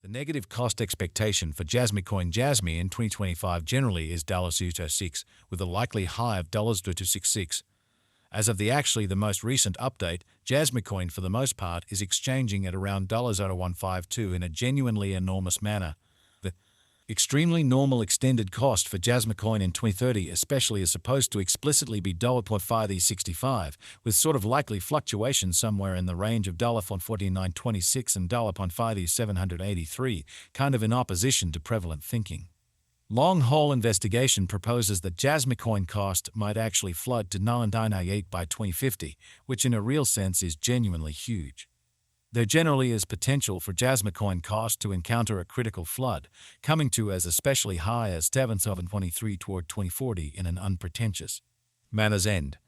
The negative cost expectation for Jasmy coin Jasmy in 2025 generally is $2.06, with a likely high of $2.66. As of the most recent update, Jasmy coin for the most part is exchanging at around $152 in a genuinely enormous manner. The extremely normal extended cost for Jasmy coin in 2030 especially is supposed to explicitly be $0.5065, with sort of likely fluctuation somewhere in the range of $0.4926 and $0.5783, kind of in opposition to prevalent thinking. Long-haul investigation proposes that Jasmy coin cost might actually flood to $9.98 by 2050, which in a real sense is genuinely huge. There generally is potential for Jasmy coin cost to encounter a critical flood, coming to as especially high as 7.23 toward 2040 in an unpretentious manner's end.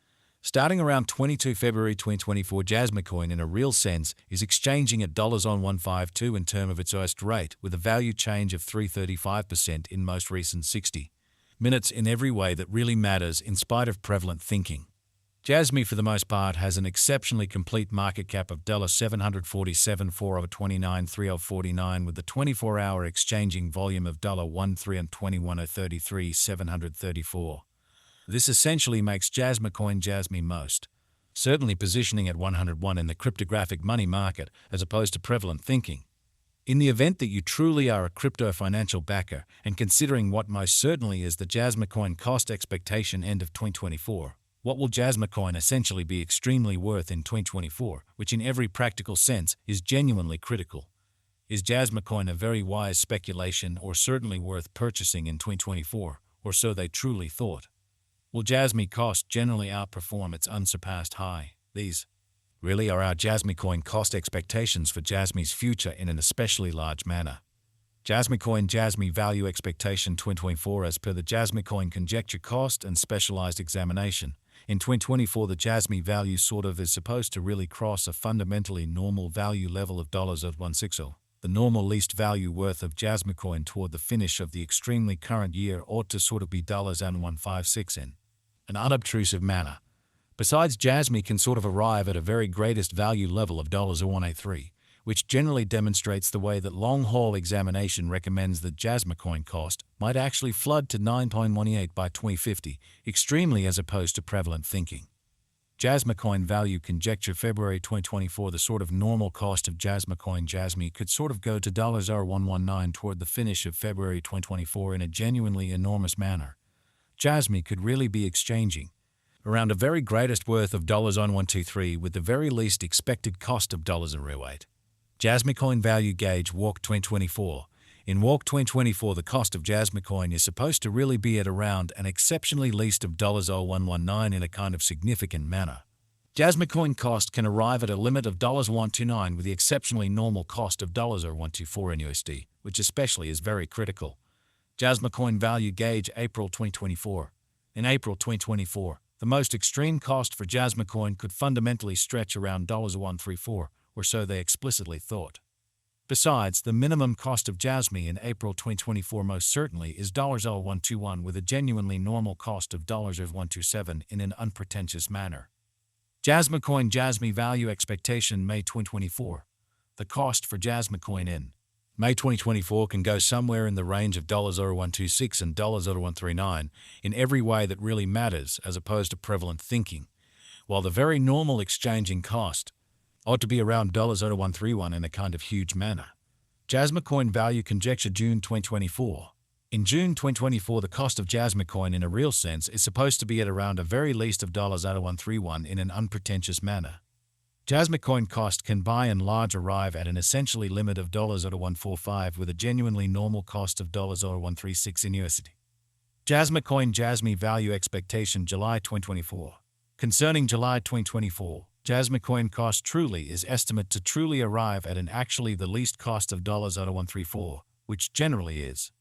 Starting around 22 February 2024, Jasmy coin in a real sense is exchanging at $152 in terms of its worst rate, with a value change of 335% in most recent 60 minutes in every way that really matters in spite of prevalent thinking. Jasmy for the most part has an exceptionally complete market cap of $747.429.3049 with a 24-hour exchanging volume of $1,321.33.734. This essentially makes Jasmy coin Jasmy most certainly positioning at 101 in the cryptographic money market as opposed to prevalent thinking. In the event that you truly are a crypto financial backer, and considering what most certainly is the Jasmy coin cost expectation end of 2024, what will Jasmy coin essentially be extremely worth in 2024, which in every practical sense is genuinely critical? Is Jasmy coin a very wise speculation or certainly worth purchasing in 2024, or so they truly thought? Will Jasmy cost generally outperform its unsurpassed high? These really are our Jasmy coin cost expectations for Jasmy's future in an especially large manner. Jasmy coin Jasmy value expectation 2024 as per the Jasmy coin conjecture cost and specialized examination. In 2024, the Jasmy value sort of is supposed to really cross a fundamentally normal value level of $0.160. The normal least value worth of Jasmy coin toward the finish of the extremely current year ought to sort of be $1.156 in an unobtrusive manner. Besides, Jasmy can sort of arrive at a very greatest value level of $1.83, which generally demonstrates the way that long-haul examination recommends that Jasmy coin cost might actually flood to 9.18 by 2050, extremely as opposed to prevalent thinking. Jasmy coin value conjecture February 2024, the sort of normal cost of Jasmy coin Jasmy could sort of go to $119 toward the finish of February 2024 in a genuinely enormous manner. Jasmy could really be exchanging around a very greatest worth of $123 with the very least expected cost of $0.08. Jasmy coin value gauge Walk 2024. In Walk 2024, the cost of Jasmy coin is supposed to really be at around an exceptionally least of $119 in a kind of significant manner. Jasmy coin cost can arrive at a limit of $129 with the exceptionally normal cost of $124 in USD, which especially is very critical. Jasmy coin value gauge April 2024. In April 2024, the most extreme cost for Jasmy coin could fundamentally stretch around $134, or so they explicitly thought. Besides, the minimum cost of Jasmy in April 2024 most certainly is $121 with a genuinely normal cost of $127 in an unpretentious manner. Jasmy coin Jasmy value expectation May 2024. The cost for Jasmy coin in May 2024 can go somewhere in the range of $126 and $139 in every way that really matters as opposed to prevalent thinking, while the very normal exchanging cost ought to be around $131 in a kind of huge manner. Jasmy coin value conjecture June 2024. In June 2024, the cost of Jasmy coin in a real sense is supposed to be at around a very least of $131 in an unpretentious manner. Jasmy coin cost can by and large arrive at an essentially limit of $145 with a genuinely normal cost of $136 in USD. Jasmy coin Jasmy value expectation July 2024. Concerning July 2024, Jasmy coin cost truly is estimate to truly arrive at an actually the least cost of $134, which generally is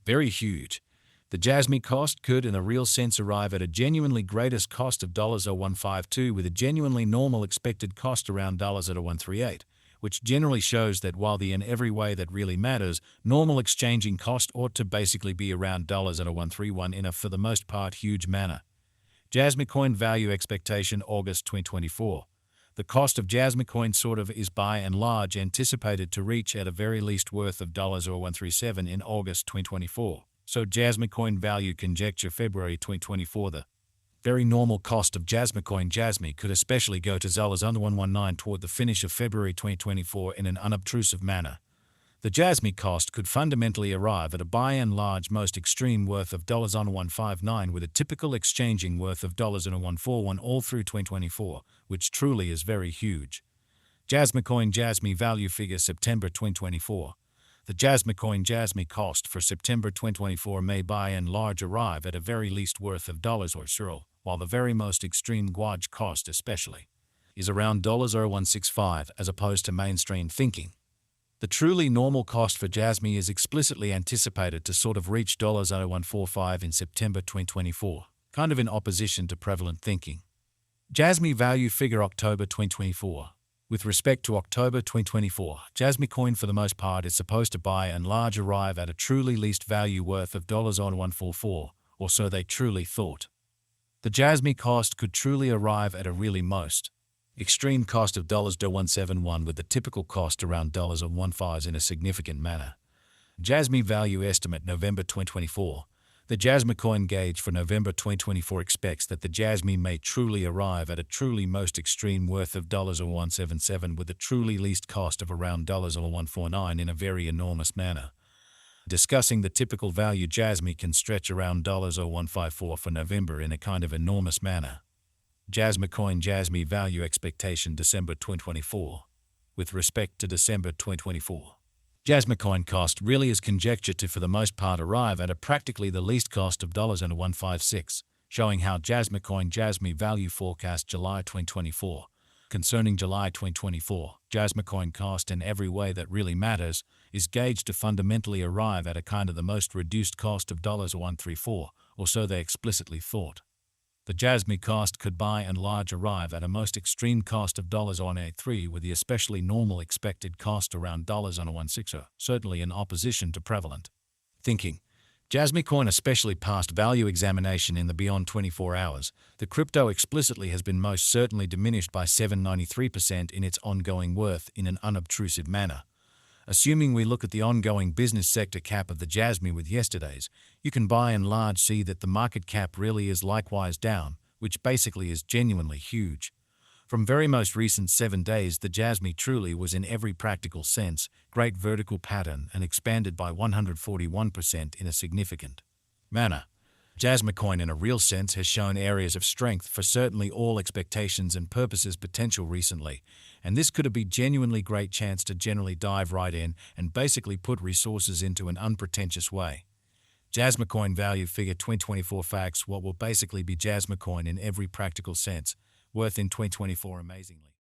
very huge. The Jasmy cost could in a real sense arrive at a genuinely greatest cost of $152 with a genuinely normal expected cost around $138, which generally shows that while the in every way that really matters, normal exchanging cost ought to basically be around $131 in a for the most part huge manner. Jasmy coin value expectation August 2024. The cost of Jasmy coin sort of is by and large anticipated to reach at a very least worth of $137 in August 2024. So Jasmy coin value conjecture February 2024. The very normal cost of Jasmy coin Jasmy could especially go to under 119 toward the finish of February 2024 in an unobtrusive manner. The Jasmy cost could fundamentally arrive at a by and large most extreme worth of on 159 with a typical exchanging worth of on 141 all through 2024, which truly is very huge. Jasmy coin Jasmy value figure September 2024. The Jasmy coin Jasmy cost for September 2024 may by and large arrive at a very least worth of or so, while the very most extreme Gwaj cost especially is around $165 as opposed to mainstream thinking. The truly normal cost for Jasmy is explicitly anticipated to sort of reach $145 in September 2024, kind of in opposition to prevalent thinking. Jasmy value figure October 2024. With respect to October 2024, Jasmy coin for the most part is supposed to by and large arrive at a truly least value worth of $144, or so they truly thought. The Jasmy cost could truly arrive at a really most extreme cost of $171 with the typical cost around $115 in a significant manner. Jasmy value estimate November 2024. The Jasmy coin gauge for November 2024 expects that the Jasmy may truly arrive at a truly most extreme worth of $177 with a truly least cost of around $149 in a very enormous manner. Discussing the typical value Jasmy can stretch around $154 for November in a kind of enormous manner. Jasmy coin Jasmy value expectation December 2024. With respect to December 2024, Jasmy coin cost really is conjectured to for the most part arrive at a practically the least cost of $156, showing how Jasmy coin Jasmy value forecast July 2024. Concerning July 2024, Jasmy coin cost in every way that really matters is gauged to fundamentally arrive at a kind of the most reduced cost of $134, or so they explicitly thought. The Jasmy cost could by and large arrive at a most extreme cost of $183 with the especially normal expected cost around $160, certainly in opposition to prevalent thinking. Jasmy coin especially passed value examination in the beyond 24 hours. The crypto explicitly has been most certainly diminished by 793% in its ongoing worth in an unobtrusive manner. Assuming we look at the ongoing business sector cap of the Jasmy with yesterday's, you can by and large see that the market cap really is likewise down, which basically is genuinely huge. From very most recent 7 days, the Jasmy truly was in every practical sense, great vertical pattern and expanded by 141% in a significant manner. Jasmy coin in a real sense has shown areas of strength for certainly all expectations and purposes potential recently, and this could be genuinely great chance to generally dive right in and basically put resources into an unpretentious way. Jasmy coin value figure 2024 facts what will basically be Jasmy coin in every practical sense, worth in 2024 amazingly.